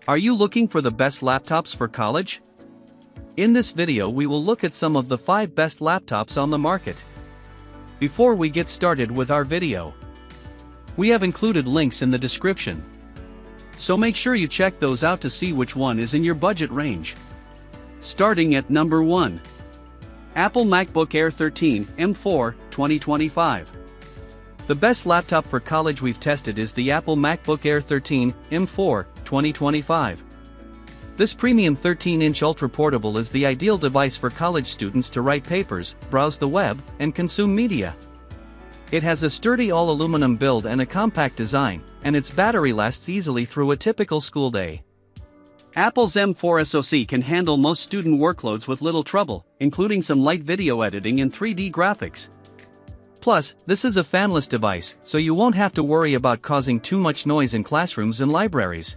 Are you looking for the best laptops for college? In this video we will look at some of the 5 best laptops on the market. Before we get started with our video, we have included links in the description, so make sure you check those out to see which one is in your budget range. Starting at number 1. Apple MacBook Air 13 M4 2025. The best laptop for college we've tested is the Apple MacBook Air 13 M4 2025. This premium 13-inch ultra-portable is the ideal device for college students to write papers, browse the web, and consume media. It has a sturdy all-aluminum build and a compact design, and its battery lasts easily through a typical school day. Apple's M4 SoC can handle most student workloads with little trouble, including some light video editing and 3D graphics. Plus, this is a fanless device, so you won't have to worry about causing too much noise in classrooms and libraries.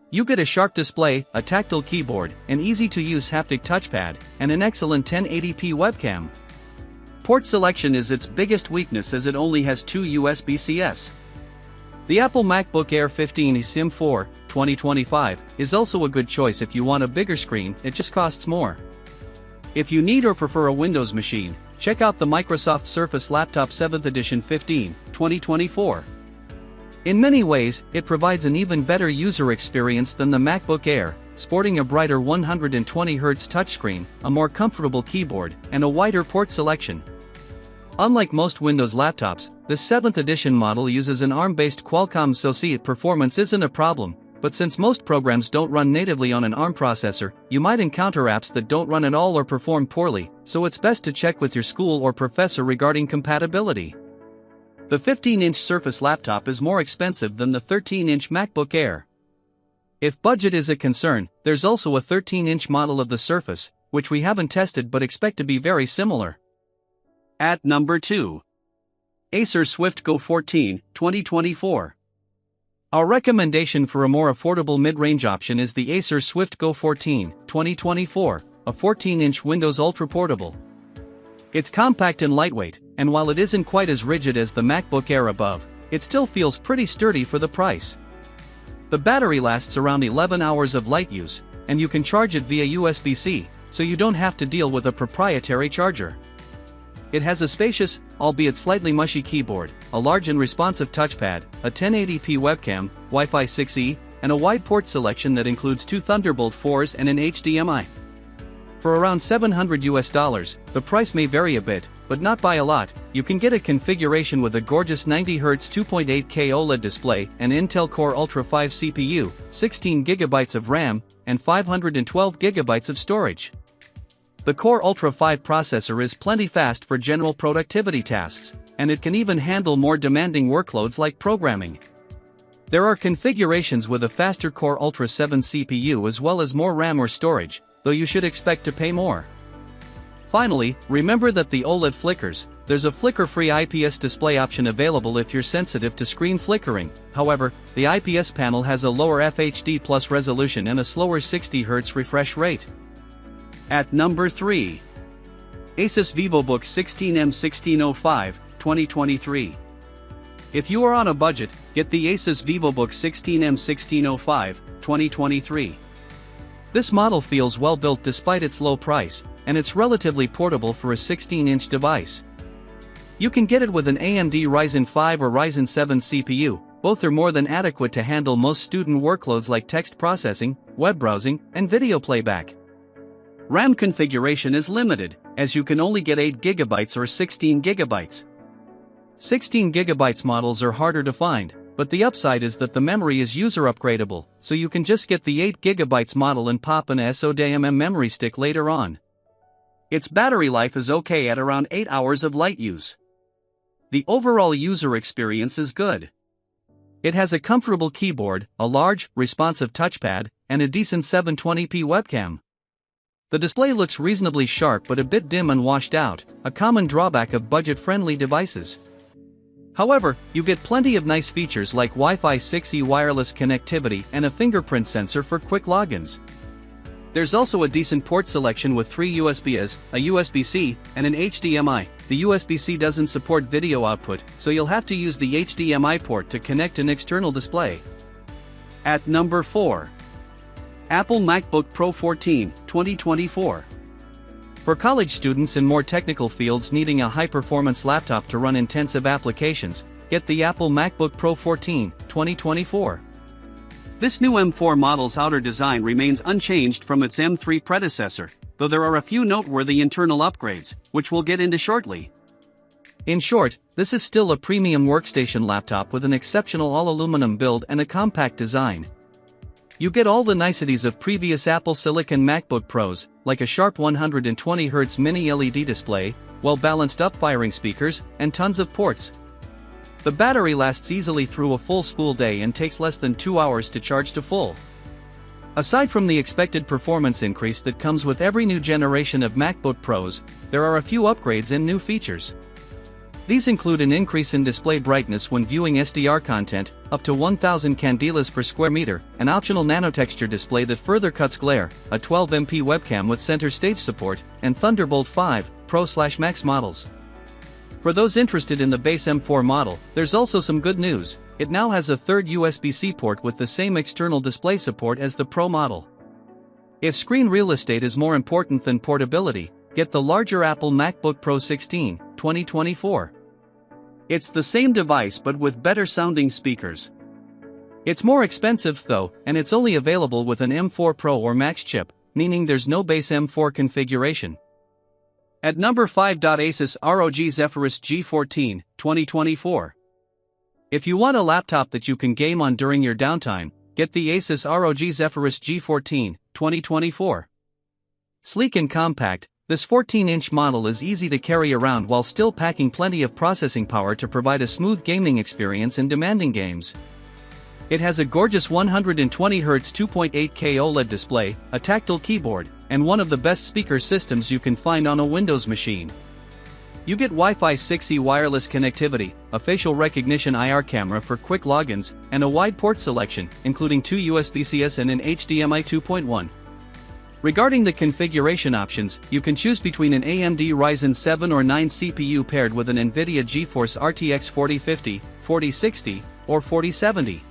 You get a sharp display, a tactile keyboard, an easy-to-use haptic touchpad, and an excellent 1080p webcam. Port selection is its biggest weakness as it only has 2 USB-C. The Apple MacBook Air 15 M4 2025 is also a good choice if you want a bigger screen, it just costs more. If you need or prefer a Windows machine, check out the Microsoft Surface Laptop 7th Edition 15, 2024. In many ways, it provides an even better user experience than the MacBook Air, sporting a brighter 120Hz touchscreen, a more comfortable keyboard, and a wider port selection. Unlike most Windows laptops, the 7th edition model uses an ARM-based Qualcomm SoC. Performance isn't a problem, but since most programs don't run natively on an ARM processor, you might encounter apps that don't run at all or perform poorly, so it's best to check with your school or professor regarding compatibility. The 15-inch Surface laptop is more expensive than the 13-inch MacBook Air. If budget is a concern, there's also a 13-inch model of the Surface, which we haven't tested but expect to be very similar. At number 2. Acer Swift Go 14, 2024. Our recommendation for a more affordable mid-range option is the Acer Swift Go 14, 2024, a 14-inch Windows Ultra Portable. It's compact and lightweight, and while it isn't quite as rigid as the MacBook Air above, it still feels pretty sturdy for the price. The battery lasts around 11 hours of light use, and you can charge it via USB-C, so you don't have to deal with a proprietary charger. It has a spacious, albeit slightly mushy keyboard, a large and responsive touchpad, a 1080p webcam, Wi-Fi 6E, and a wide port selection that includes 2 Thunderbolt 4s and an HDMI. For around $700, the price may vary a bit, but not by a lot. You can get a configuration with a gorgeous 90Hz 2.8K OLED display, an Intel Core Ultra 5 CPU, 16GB of RAM, and 512GB of storage. The Core Ultra 5 processor is plenty fast for general productivity tasks, and it can even handle more demanding workloads like programming. There are configurations with a faster Core Ultra 7 CPU as well as more RAM or storage, though you should expect to pay more. Finally, remember that the OLED flickers. There's a flicker-free IPS display option available if you're sensitive to screen flickering. However, the IPS panel has a lower FHD+ resolution and a slower 60Hz refresh rate. At number 3. ASUS Vivobook 16M1605, 2023. If you are on a budget, get the ASUS Vivobook 16M1605, 2023. This model feels well built despite its low price, and it's relatively portable for a 16-inch device. You can get it with an AMD Ryzen 5 or Ryzen 7 CPU, both are more than adequate to handle most student workloads like text processing, web browsing, and video playback. RAM configuration is limited, as you can only get 8GB or 16GB. 16GB models are harder to find, but the upside is that the memory is user upgradable, so you can just get the 8GB model and pop an SODIMM memory stick later on. Its battery life is okay at around 8 hours of light use. The overall user experience is good. It has a comfortable keyboard, a large, responsive touchpad, and a decent 720p webcam. The display looks reasonably sharp but a bit dim and washed out, a common drawback of budget-friendly devices. However, you get plenty of nice features like Wi-Fi 6E wireless connectivity and a fingerprint sensor for quick logins. There's also a decent port selection with 3 USBs, a USB-C, and an HDMI. The USB-C doesn't support video output, so you'll have to use the HDMI port to connect an external display. At number 4. Apple MacBook Pro 14, 2024. For college students in more technical fields needing a high-performance laptop to run intensive applications, get the Apple MacBook Pro 14, 2024. This new M4 model's outer design remains unchanged from its M3 predecessor, though there are a few noteworthy internal upgrades, which we'll get into shortly. In short, this is still a premium workstation laptop with an exceptional all-aluminum build and a compact design. You get all the niceties of previous Apple Silicon MacBook Pros, like a sharp 120Hz mini LED display, well-balanced up-firing speakers, and tons of ports. The battery lasts easily through a full school day and takes less than 2 hours to charge to full. Aside from the expected performance increase that comes with every new generation of MacBook Pros, there are a few upgrades and new features. These include an increase in display brightness when viewing SDR content, up to 1000 candelas per square meter, an optional nanotexture display that further cuts glare, a 12MP webcam with center stage support, and Thunderbolt 5 Pro/Max models. For those interested in the base M4 model, there's also some good news. It now has a third USB-C port with the same external display support as the Pro model. If screen real estate is more important than portability, get the larger Apple MacBook Pro 16, 2024. It's the same device but with better sounding speakers. It's more expensive though, and it's only available with an M4 Pro or Max chip, meaning there's no base M4 configuration. At number 5. Asus ROG Zephyrus G14, 2024. If you want a laptop that you can game on during your downtime, get the Asus ROG Zephyrus G14, 2024. Sleek and compact, this 14-inch model is easy to carry around while still packing plenty of processing power to provide a smooth gaming experience in demanding games. It has a gorgeous 120Hz 2.8K OLED display, a tactile keyboard, and one of the best speaker systems you can find on a Windows machine. You get Wi-Fi 6E wireless connectivity, a facial recognition IR camera for quick logins, and a wide port selection, including 2 USB-Cs and an HDMI 2.1. Regarding the configuration options, you can choose between an AMD Ryzen 7 or 9 CPU paired with an NVIDIA GeForce RTX 4050, 4060, or 4070.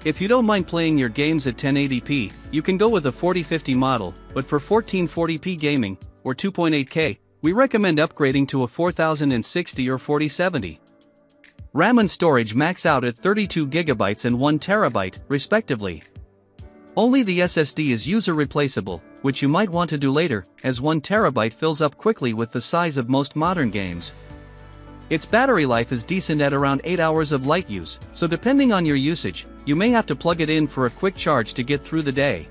If you don't mind playing your games at 1080p, you can go with a 4050 model, but for 1440p gaming, or 2.8K, we recommend upgrading to a 4060 or 4070. RAM and storage max out at 32GB and 1TB, respectively. Only the SSD is user replaceable, which you might want to do later, as 1TB fills up quickly with the size of most modern games. Its battery life is decent at around 8 hours of light use, so depending on your usage, you may have to plug it in for a quick charge to get through the day.